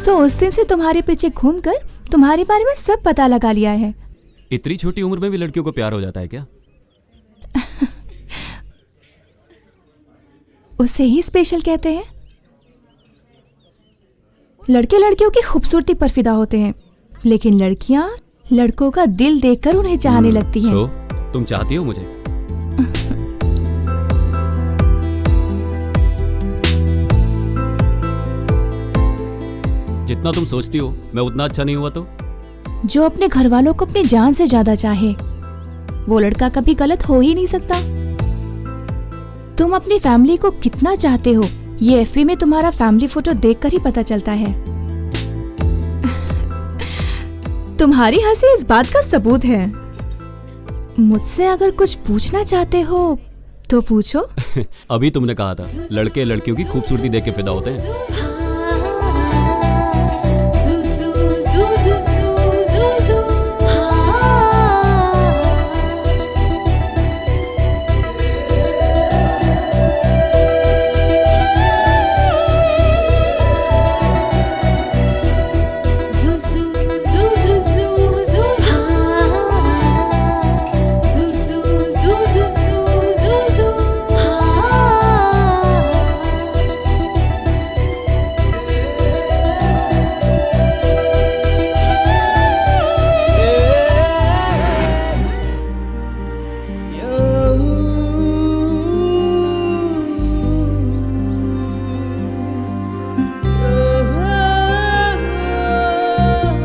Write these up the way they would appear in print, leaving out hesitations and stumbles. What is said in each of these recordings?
सो उस दिन से तुम्हारे पीछे घूमकर तुम्हारे बारे में सब पता लगा लिया है। इतनी छोटी उम्र में भी लड़कियों को प्यार हो जाता है क्या? उसे ही स्पेशल कहते हैं। लड़के लड़कियों की खूबसूरती पर फिदा होते हैं, लेकिन लड़कियां लड़कों का दिल देखकर उन्हें चाहने लगती हैं। तुम चाहती हो मुझे? जितना तुम सोचती हो मैं उतना अच्छा नहीं हुआ तो? जो अपने घर वालों को अपनी जान से ज्यादा चाहे वो लड़का कभी गलत हो ही नहीं सकता। तुम अपनी फैमिली को कितना चाहते हो ये एफबी में तुम्हारा फैमिली फोटो देखकर ही पता चलता है। तुम्हारी हंसी इस बात का सबूत है। मुझसे अगर कुछ पूछना चाहते हो तो पूछो। अभी तुमने कहा था लड़के लड़कियों की खूबसूरती देख के फिदा होते हैं।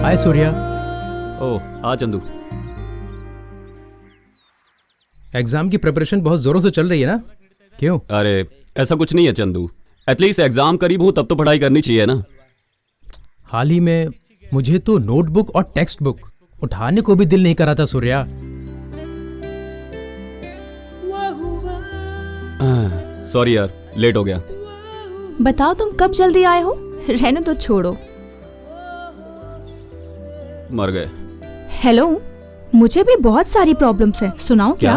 हाय सूर्या। ओह हाँ चंदू। एग्जाम की प्रिपरेशन बहुत जोरों से चल रही है ना? क्यों? अरे ऐसा कुछ नहीं है चंदू, एटलीस्ट एग्जाम करीब हो तब तो पढ़ाई करनी चाहिए ना। हाल ही में मुझे तो नोटबुक और टेक्स्ट बुक उठाने को भी दिल नहीं करा था सूर्या। सॉरी यार लेट हो गया। बताओ तुम कब जल्दी आए हो? रहने तो छोड़ो। मर गए। हेलो, मुझे भी बहुत सारी प्रॉब्लम्स है, सुनाओ क्या?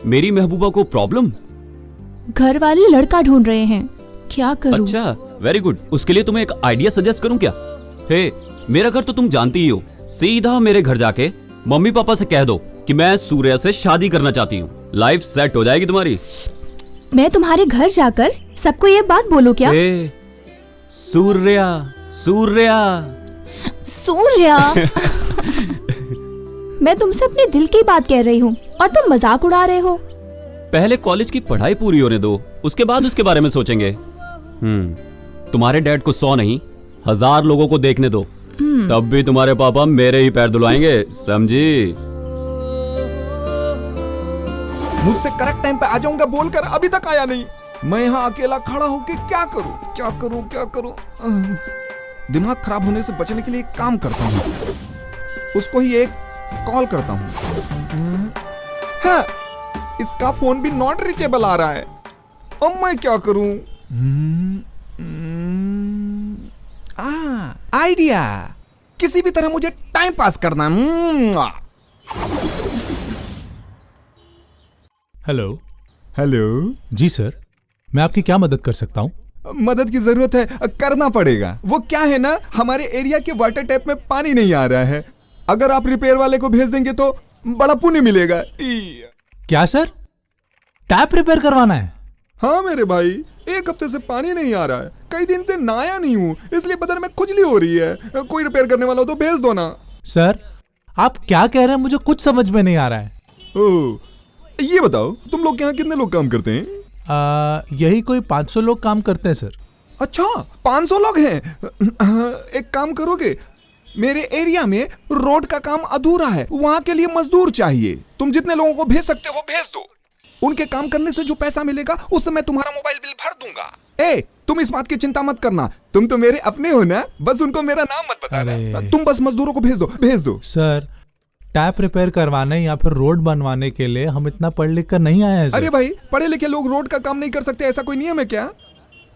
मेरी महबूबा को प्रॉब्लम? घर वाले लड़का ढूंढ रहे हैं, क्या करूं? अच्छा वेरी गुड। उसके लिए तुम्हें एक आइडिया सजेस्ट करूं क्या? हे मेरा घर तो तुम जानती ही हो, सीधा मेरे घर जाके मम्मी पापा से कह दो कि मैं सूर्या से शादी करना चाहती हूँ, लाइफ सेट हो जाएगी तुम्हारी। मैं तुम्हारे घर जाकर सबको ये बात बोलूं क्या? सूर्या सूर्या सूर्या मैं तुमसे अपने दिल की बात कह रही हूँ और तुम मजाक उड़ा रहे हो। पहले कॉलेज की पढ़ाई पूरी होने दो, उसके बाद उसके बारे में सोचेंगे। तुम्हारे डैड को 100 नहीं 1000 लोगों को देखने दो, तब भी तुम्हारे पापा मेरे ही पैर धुलवाएंगे, समझी? मुझसे करेक्ट टाइम पे आ जाऊंगा बोलकर अभी तक आया नहीं। मैं यहाँ अकेला खड़ा होके क्या करूं क्या करूं क्या करूं? दिमाग खराब होने से बचने के लिए एक काम करता हूँ, उसको ही एक कॉल करता हूँ। हाँ, इसका फोन भी नॉट रीचेबल आ रहा है। अब मैं क्या करूं? आइडिया, किसी भी तरह मुझे टाइम पास करना। हेलो। हेलो जी सर, मैं आपकी क्या मदद कर सकता हूँ? मदद की जरूरत है, करना पड़ेगा। वो क्या है ना, हमारे एरिया के वाटर टैप में पानी नहीं आ रहा है। अगर आप रिपेयर वाले को भेज देंगे तो बड़ा पुण्य मिलेगा। क्या सर, टैप रिपेयर करवाना है? हाँ मेरे भाई, 1 हफ्ते से पानी नहीं आ रहा है, कई दिन से नहाया नहीं हूँ, इसलिए बदन में खुजली हो रही है। कोई रिपेयर करने वाला हो तो भेज दो ना। सर आप क्या कह रहे हैं, मुझे कुछ समझ में नहीं आ रहा है। ओह, ये बताओ तुम लोग यहाँ कितने लोग काम करते हैं? यही कोई 500 लोग काम करते हैं सर। अच्छा 500 लोग हैं। एक काम करोगे, मेरे एरिया में रोड का काम अधूरा है, वहां के लिए मजदूर चाहिए। तुम जितने लोगों को भेज सकते हो भेज दो। उनके काम करने से जो पैसा मिलेगा उससे मैं तुम्हारा मोबाइल बिल भर दूंगा। तुम इस बात की चिंता मत करना, तुम तो मेरे अपने हो ना, बस उनको मेरा नाम मत बताना। तुम बस मजदूरों को भेज दो। सर टैप रिपेयर करवाने या फिर रोड बनवाने के लिए हम इतना पढ़ लिख कर नहीं आए हैं। अरे भाई, पढ़े लिखे लोग रोड का काम नहीं कर सकते, ऐसा कोई नियम है क्या?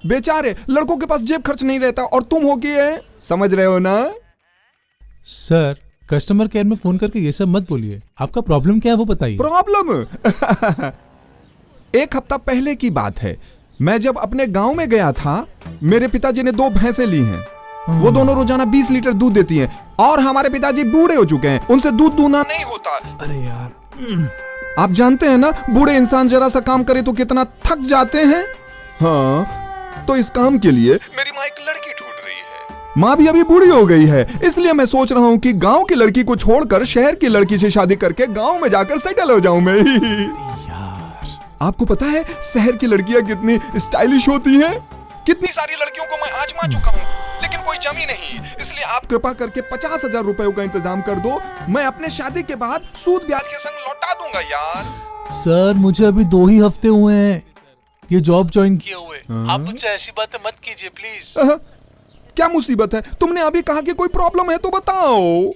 बेचारे लड़कों के पास जेब खर्च नहीं रहता और तुम हो कि समझ रहे हो ना? सर कस्टमर केयर में फोन करके ये सब मत बोलिए, आपका प्रॉब्लम क्या है वो बताइए। प्रॉब्लम 1 हफ्ता पहले की बात है। मैं जब अपने गांव में गया था, मेरे पिताजी ने 2 भैंसें ली हैं। वो दोनों रोजाना 20 लीटर दूध देती हैं और हमारे पिताजी बूढ़े हो चुके हैं, उनसे दूध दूहना नहीं होता। अरे यार, आप जानते हैं ना, बूढ़े इंसान जरा सा काम करे तो कितना थक जाते हैं। हाँ, तो इस काम के लिए मेरी माँ एक लड़की ढूंढ रही है। माँ भी अभी बूढ़ी हो गई है, इसलिए मैं सोच रहा हूँ कि गांव की लड़की को छोड़कर शहर की लड़की से शादी करके गांव में जाकर सेटल हो जाऊं मैं। यार आपको पता है शहर की लड़कियां कितनी स्टाइलिश होती हैं? कितनी सारी लड़कियों को मैं आजमा चुका हूँ, लेकिन कोई जमी नहीं। इसलिए आप कृपा करके 50,000 रुपए का इंतजाम कर दो, मैं अपने शादी के बाद सूद ब्याज के संग लौटा दूंगा यार। सर, मुझे अभी 2 ही हफ्ते हुए हैं ये जॉब ज्वाइन किए हुए। आप मुझसे ऐसी बातें मत कीजिए प्लीज। क्या मुसीबत है? तुमने अभी कहा कि कोई प्रॉब्लम है तो बताओ।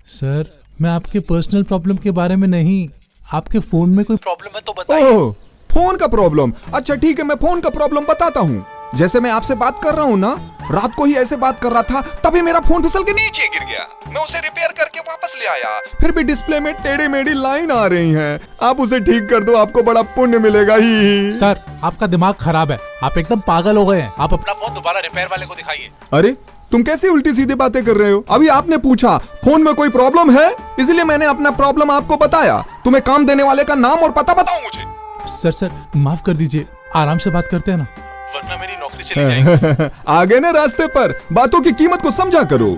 सर, मैं आपके पर्सनल प्रॉब्लम के बारे में नहीं, आपके फोन में कोई प्रॉब्लम है तो बताइए। ओह, फोन का प्रॉब्लम? अच्छा ठीक है, मैं फोन का प्रॉब्लम बताता हूँ। जैसे मैं आपसे बात कर रहा हूँ ना, रात को ही ऐसे बात कर रहा था, तभी मेरा फोन फिसल के नीचे गिर गया। मैं उसे रिपेयर करके वापस ले आया, फिर भी डिस्प्ले में टेढ़ी मेढ़ी लाइन आ रही हैं। आप उसे ठीक कर दो, आपको बड़ा पुण्य मिलेगा ही। सर, आपका दिमाग खराब है, आप एकदम पागल हो गए हैं। आप अपना फोन दोबारा रिपेयर वाले को दिखाइए। अरे तुम कैसी उल्टी सीधी बातें कर रहे हो? अभी आपने पूछा फोन में कोई प्रॉब्लम है, इसलिए मैंने अपना प्रॉब्लम आपको बताया। तुम्हें काम देने वाले का नाम और पता बताओ मुझे। सर, माफ कर दीजिए, आराम से बात करते हैं ना, वरना मेरी नौकरी चली जाएगी। आ गए ना रास्ते पर, बातों की कीमत को समझा करो।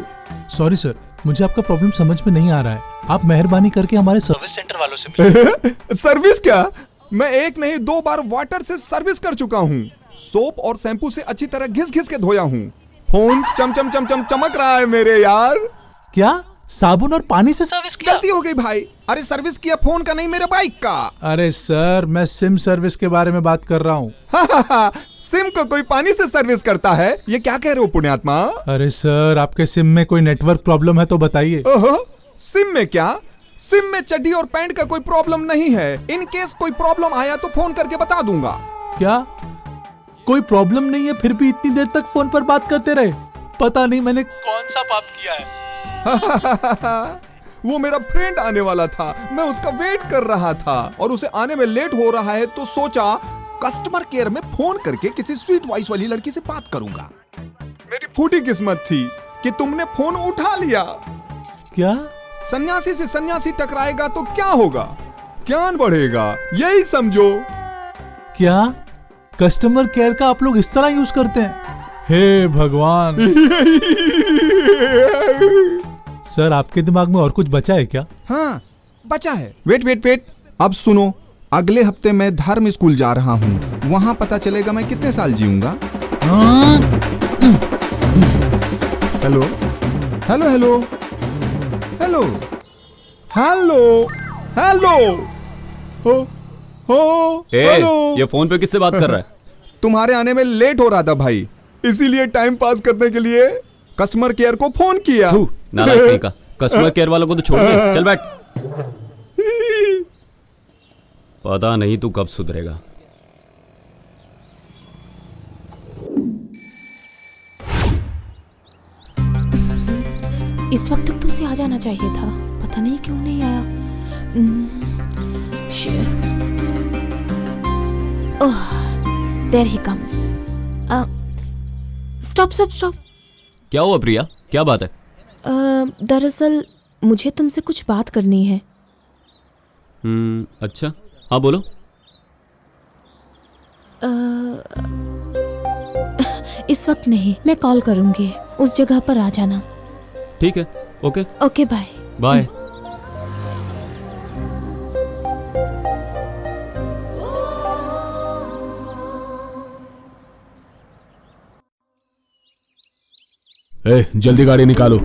सॉरी सर, मुझे आपका प्रॉब्लम समझ में नहीं आ रहा है। आप मेहरबानी करके हमारे सर्विस सेंटर वालों से मिलिए। सर्विस क्या? मैं 1 नहीं 2 बार वाटर से सर्विस कर चुका हूँ। सोप और शैम्पू से अच्छी तरह घिस घिस के धोया हूँ। फोन चम चम चम चम चमक रहा है मेरे यार। क्या साबुन और पानी से सर्विस किया? गलती हो गई भाई। अरे सर्विस किया फोन का नहीं, मेरे बाइक का। अरे सर, मैं सिम सर्विस के बारे में बात कर रहा हूँ। सिम को कोई पानी से सर्विस करता है? ये क्या कह रहे हो पुण्यात्मा? अरे सर, आपके सिम में कोई नेटवर्क प्रॉब्लम है तो बताइए। ओहो, सिम में क्या? सिम में चड्डी और पैंट का कोई प्रॉब्लम नहीं है। इन केस कोई प्रॉब्लम आया तो फोन करके बता दूंगा। क्या कोई प्रॉब्लम नहीं है, फिर भी इतनी देर तक फोन पर बात करते रहे? पता नहीं मैंने कौन सा पाप किया है। वो मेरा फ्रेंड आने वाला था, मैं उसका वेट कर रहा था और उसे आने में लेट हो रहा है तो सोचा कस्टमर केयर में फोन करके किसी स्वीट वॉइस वाली लड़की से बात करूंगा। मेरी फूटी किस्मत थी कि तुमने फोन उठा लिया। क्या? सन्यासी से सन्यासी टकराएगा तो क्या होगा? ज्ञान बढ़ेगा, यही समझो। क्या कस्टमर केयर का आप लोग इस तरह यूज करते हैं? हे भगवान। सर, आपके दिमाग में और कुछ बचा है क्या? हाँ बचा है। वेट, अब सुनो। अगले हफ्ते मैं धर्म स्कूल जा रहा हूँ, वहां पता चलेगा मैं कितने साल जीऊंगा। Hello hello hello hello hello hello हो हेलो। ये फोन पे किससे बात कर रहा है? तुम्हारे आने में लेट हो रहा था भाई, इसीलिए टाइम पास करने के लिए कस्टमर केयर को फोन किया। नालायक कहीं का। कस्टमर केयर वालों को तो छोड़ दे, चल बैठ। पता नहीं तू कब सुधरेगा। इस वक्त तक तो उसे आ जाना चाहिए था, पता नहीं क्यों नहीं आया। ओह, देयर ही कम्स। स्टॉप। क्या हुआ प्रिया, क्या बात है? दरअसल मुझे तुमसे कुछ बात करनी है। अच्छा, हाँ बोलो। इस वक्त नहीं, मैं कॉल करूंगी, उस जगह पर आ जाना। ठीक है, ओके ओके, बाय बाय। जल्दी गाड़ी निकालो।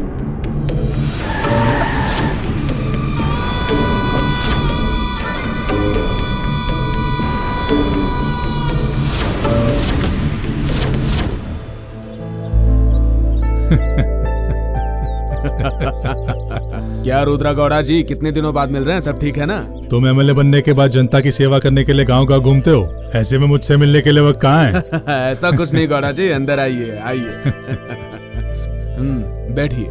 क्या रुद्रा गौड़ा जी, कितने दिनों बाद मिल रहे हैं? सब ठीक है ना? तुम एमएलए बनने के बाद जनता की सेवा करने के लिए गांव-गांव घूमते हो, ऐसे में मुझसे मिलने के लिए वक्त कहाँ है? ऐसा कुछ नहीं गौड़ा जी, अंदर आइए आइए। बैठिए।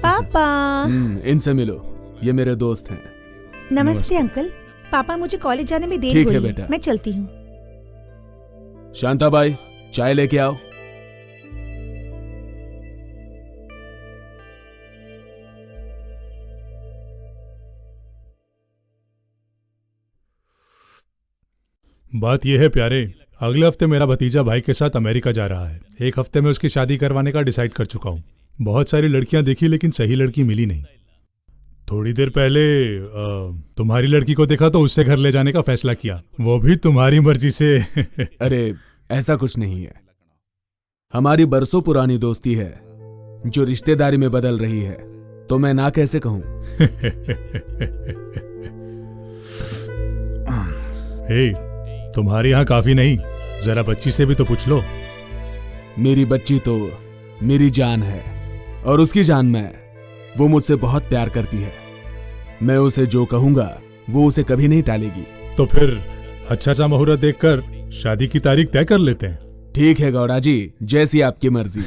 पापा। इनसे मिलो, ये मेरे दोस्त हैं। नमस्ते अंकल। पापा मुझे कॉलेज जाने में देर ठीक हुई है है, बेटा। मैं चलती हूँ। शांताबाई, चाय लेके आओ। बात यह है प्यारे, अगले हफ्ते मेरा भतीजा भाई के साथ अमेरिका जा रहा है। एक हफ्ते में उसकी शादी करवाने का डिसाइड कर चुका हूँ। बहुत सारी लड़कियां देखी लेकिन सही लड़की मिली नहीं। थोड़ी देर पहले तुम्हारी लड़की को देखा तो उससे घर ले जाने का फैसला किया, वो भी तुम्हारी मर्जी से। अरे ऐसा कुछ नहीं है, हमारी बरसों पुरानी दोस्ती है जो रिश्तेदारी में बदल रही है, तो मैं ना कैसे कहूं। हे, तुम्हारे यहाँ काफी नहीं, जरा बच्ची से भी तो पूछ लो। मेरी बच्ची तो मेरी जान है और उसकी जान में वो मुझसे बहुत प्यार करती है। मैं उसे जो कहूंगा वो उसे कभी नहीं टालेगी। तो फिर अच्छा सा मुहूर्त देखकर शादी की तारीख तय कर लेते हैं। ठीक है गौड़ा जी, जैसी आपकी मर्जी।